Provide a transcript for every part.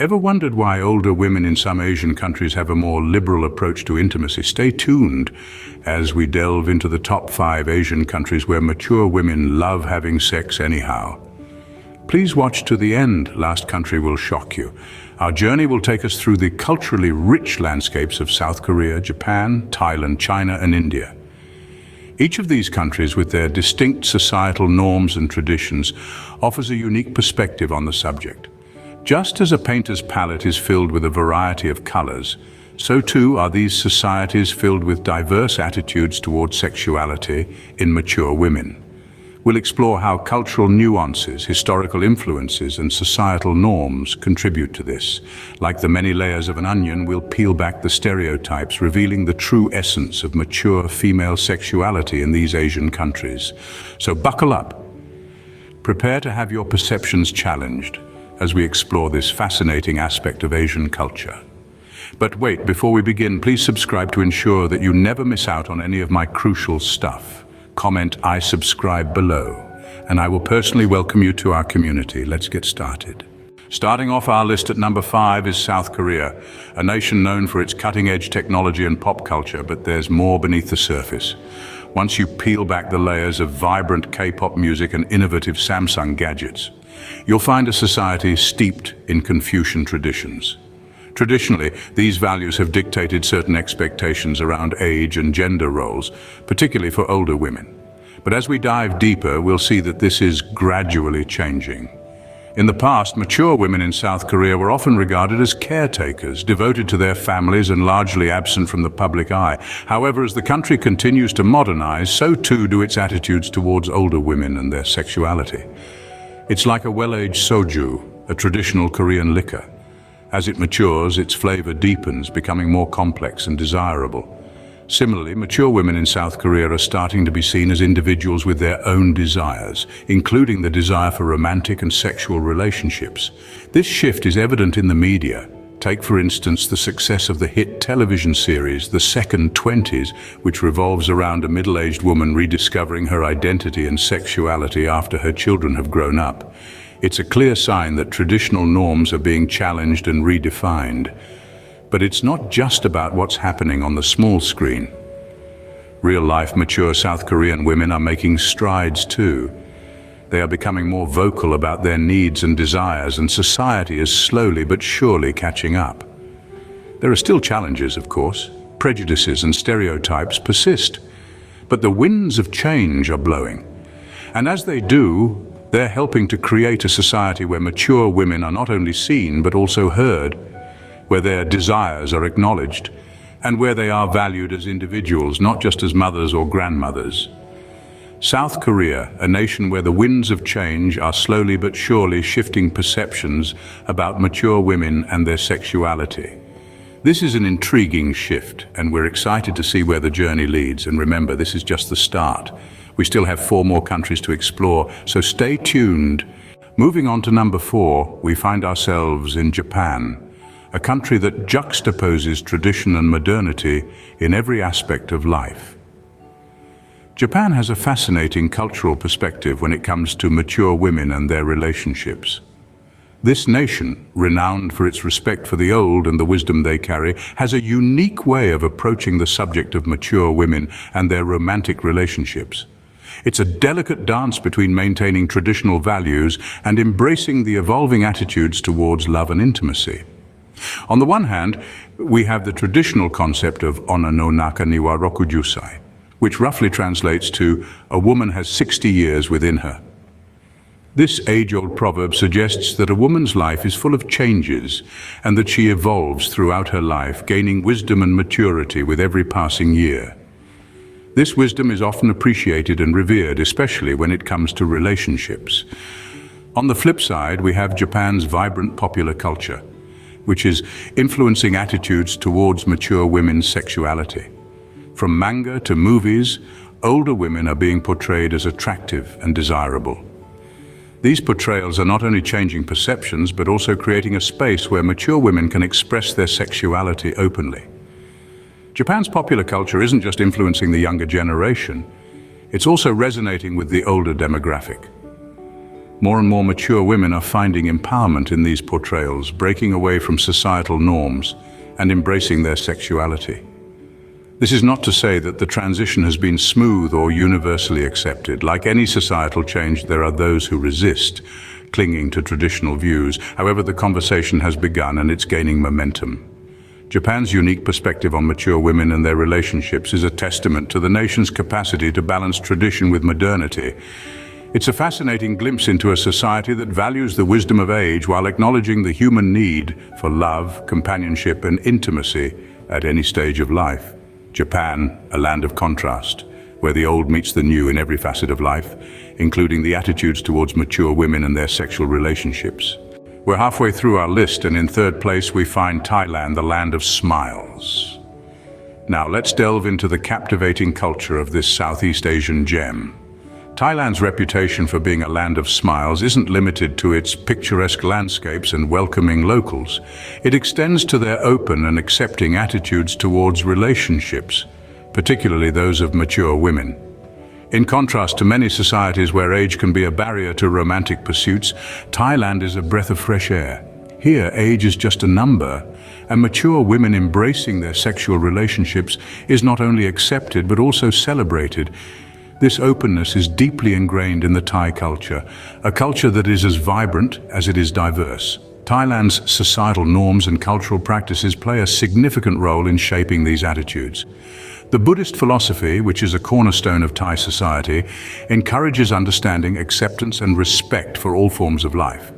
Ever wondered why older women in some Asian countries have a more liberal approach to intimacy? Stay tuned as we delve into the top 5 Asian countries where mature women love having sex anyhow. Please watch to the end. Last country will shock you. Our journey will take us through the culturally rich landscapes of South Korea, Japan, Thailand, China, and India. Each of these countries, with their distinct societal norms and traditions, offers a unique perspective on the subject. Just as a painter's palette is filled with a variety of colors, so too are these societies filled with diverse attitudes towards sexuality in mature women. We'll explore how cultural nuances, historical influences, and societal norms contribute to this. Like the many layers of an onion, we'll peel back the stereotypes, revealing the true essence of mature female sexuality in these Asian countries. So buckle up. Prepare to have your perceptions challenged as we explore this fascinating aspect of Asian culture. But wait, before we begin, please subscribe to ensure that you never miss out on any of my crucial stuff. Comment "I subscribe" below, and I will personally welcome you to our community. Let's get started. Starting off our list at number 5 is South Korea, a nation known for its cutting-edge technology and pop culture, but there's more beneath the surface. Once you peel back the layers of vibrant K-pop music and innovative Samsung gadgets, you'll find a society steeped in Confucian traditions. Traditionally, these values have dictated certain expectations around age and gender roles, particularly for older women. But as we dive deeper, we'll see that this is gradually changing. In the past, mature women in South Korea were often regarded as caretakers, devoted to their families and largely absent from the public eye. However, as the country continues to modernize, so too do its attitudes towards older women and their sexuality. It's like a well-aged soju, a traditional Korean liquor. As it matures, its flavor deepens, becoming more complex and desirable. Similarly, mature women in South Korea are starting to be seen as individuals with their own desires, including the desire for romantic and sexual relationships. This shift is evident in the media. Take, for instance, the success of the hit television series, The Second Twenties, which revolves around a middle-aged woman rediscovering her identity and sexuality after her children have grown up. It's a clear sign that traditional norms are being challenged and redefined. But it's not just about what's happening on the small screen. Real-life mature South Korean women are making strides too. They are becoming more vocal about their needs and desires, and society is slowly but surely catching up. There are still challenges, of course. Prejudices and stereotypes persist. But the winds of change are blowing. And as they do, they're helping to create a society where mature women are not only seen but also heard, where their desires are acknowledged, and where they are valued as individuals, not just as mothers or grandmothers. South Korea, a nation where the winds of change are slowly but surely shifting perceptions about mature women and their sexuality. This is an intriguing shift, and we're excited to see where the journey leads. And remember, this is just the start. We still have 4 more countries to explore, so stay tuned. Moving on to number 4, we find ourselves in Japan, a country that juxtaposes tradition and modernity in every aspect of life. Japan has a fascinating cultural perspective when it comes to mature women and their relationships. This nation, renowned for its respect for the old and the wisdom they carry, has a unique way of approaching the subject of mature women and their romantic relationships. It's a delicate dance between maintaining traditional values and embracing the evolving attitudes towards love and intimacy. On the one hand, we have the traditional concept of onna no naka ni wa rokujusai, which roughly translates to "a woman has 60 years within her." This age-old proverb suggests that a woman's life is full of changes and that she evolves throughout her life, gaining wisdom and maturity with every passing year. This wisdom is often appreciated and revered, especially when it comes to relationships. On the flip side, we have Japan's vibrant popular culture, which is influencing attitudes towards mature women's sexuality. From manga to movies, older women are being portrayed as attractive and desirable. These portrayals are not only changing perceptions, but also creating a space where mature women can express their sexuality openly. Japan's popular culture isn't just influencing the younger generation, it's also resonating with the older demographic. More and more mature women are finding empowerment in these portrayals, breaking away from societal norms and embracing their sexuality. This is not to say that the transition has been smooth or universally accepted. Like any societal change, there are those who resist, clinging to traditional views. However, the conversation has begun and it's gaining momentum. Japan's unique perspective on mature women and their relationships is a testament to the nation's capacity to balance tradition with modernity. It's a fascinating glimpse into a society that values the wisdom of age while acknowledging the human need for love, companionship, and intimacy at any stage of life. Japan, a land of contrast, where the old meets the new in every facet of life, including the attitudes towards mature women and their sexual relationships. We're halfway through our list, and in third place we find Thailand, the land of smiles. Now let's delve into the captivating culture of this Southeast Asian gem. Thailand's reputation for being a land of smiles isn't limited to its picturesque landscapes and welcoming locals. It extends to their open and accepting attitudes towards relationships, particularly those of mature women. In contrast to many societies where age can be a barrier to romantic pursuits, Thailand is a breath of fresh air. Here, age is just a number, and mature women embracing their sexual relationships is not only accepted but also celebrated. This openness is deeply ingrained in the Thai culture, a culture that is as vibrant as it is diverse. Thailand's societal norms and cultural practices play a significant role in shaping these attitudes. The Buddhist philosophy, which is a cornerstone of Thai society, encourages understanding, acceptance, and respect for all forms of life.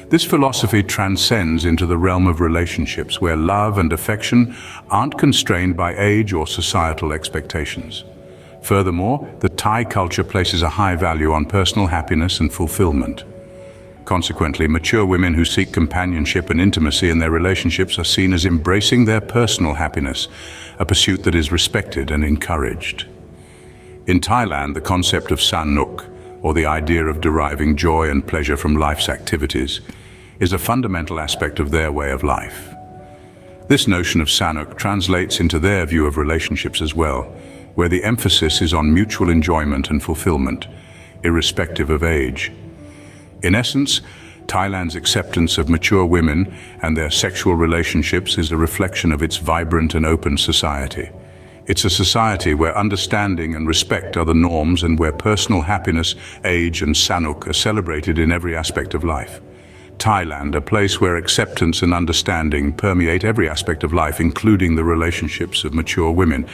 This philosophy transcends into the realm of relationships, where love and affection aren't constrained by age or societal expectations. Furthermore, the Thai culture places a high value on personal happiness and fulfillment. Consequently, mature women who seek companionship and intimacy in their relationships are seen as embracing their personal happiness, a pursuit that is respected and encouraged. In Thailand, the concept of sanuk, or the idea of deriving joy and pleasure from life's activities, is a fundamental aspect of their way of life. This notion of sanuk translates into their view of relationships as well, where the emphasis is on mutual enjoyment and fulfillment, irrespective of age. In essence, Thailand's acceptance of mature women and their sexual relationships is a reflection of its vibrant and open society. It's a society where understanding and respect are the norms and where personal happiness, age, and sanuk are celebrated in every aspect of life. Thailand, a place where acceptance and understanding permeate every aspect of life, including the relationships of mature women.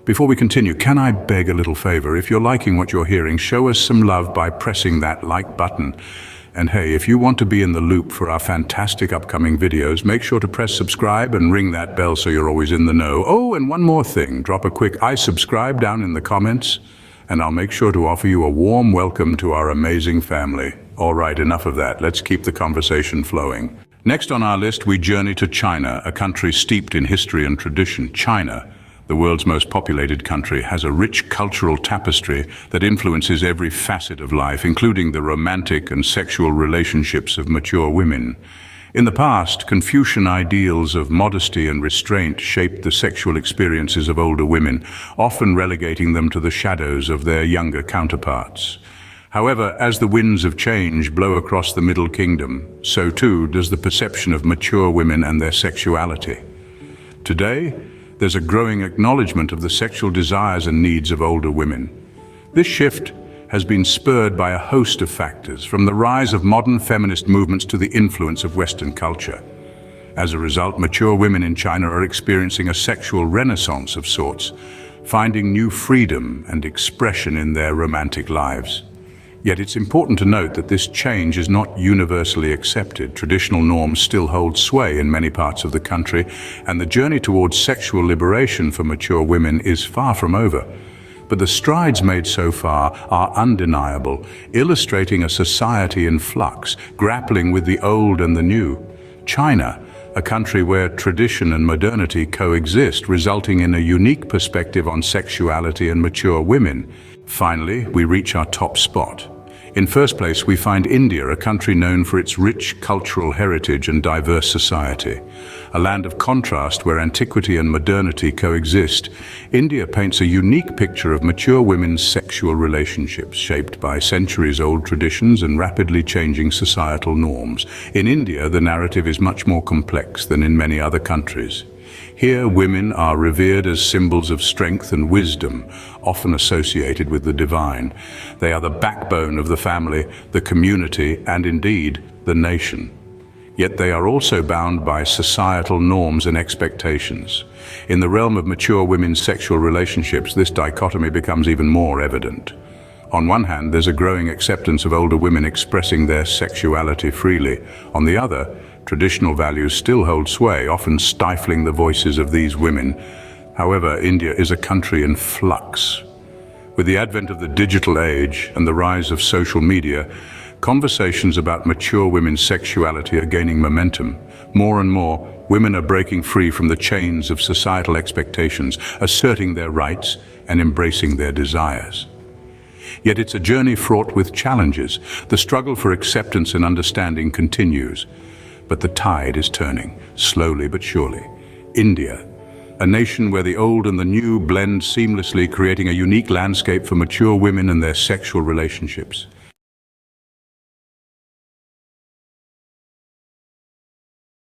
Before we continue, can I beg a little favor? If you're liking what you're hearing, show us some love by pressing that like button. And hey, if you want to be in the loop for our fantastic upcoming videos, make sure to press subscribe and ring that bell so you're always in the know. Oh, and one more thing, drop a quick "I subscribe" down in the comments, and I'll make sure to offer you a warm welcome to our amazing family. All right, enough of that. Let's keep the conversation flowing. Next on our list, we journey to China, a country steeped in history and tradition. China, the world's most populated country, has a rich cultural tapestry that influences every facet of life, including the romantic and sexual relationships of mature women. In the past, Confucian ideals of modesty and restraint shaped the sexual experiences of older women, often relegating them to the shadows of their younger counterparts. However, as the winds of change blow across the Middle Kingdom, so too does the perception of mature women and their sexuality. Today, there's a growing acknowledgement of the sexual desires and needs of older women. This shift has been spurred by a host of factors, from the rise of modern feminist movements to the influence of Western culture. As a result, mature women in China are experiencing a sexual renaissance of sorts, finding new freedom and expression in their romantic lives. Yet it's important to note that this change is not universally accepted. Traditional norms still hold sway in many parts of the country, and the journey towards sexual liberation for mature women is far from over. But the strides made so far are undeniable, illustrating a society in flux, grappling with the old and the new. China, a country where tradition and modernity coexist, resulting in a unique perspective on sexuality and mature women. Finally, we reach our top spot. In first place, we find India, a country known for its rich cultural heritage and diverse society. A land of contrast where antiquity and modernity coexist, India paints a unique picture of mature women's sexual relationships shaped by centuries-old traditions and rapidly changing societal norms. In India, the narrative is much more complex than in many other countries. Here, women are revered as symbols of strength and wisdom, often associated with the divine. They are the backbone of the family, the community, and indeed, the nation. Yet they are also bound by societal norms and expectations. In the realm of mature women's sexual relationships, this dichotomy becomes even more evident. On one hand, there's a growing acceptance of older women expressing their sexuality freely. On the other, traditional values still hold sway, often stifling the voices of these women. However, India is a country in flux. With the advent of the digital age and the rise of social media, conversations about mature women's sexuality are gaining momentum. More and more, women are breaking free from the chains of societal expectations, asserting their rights and embracing their desires. Yet it's a journey fraught with challenges. The struggle for acceptance and understanding continues. But the tide is turning, slowly but surely. India, a nation where the old and the new blend seamlessly, creating a unique landscape for mature women and their sexual relationships.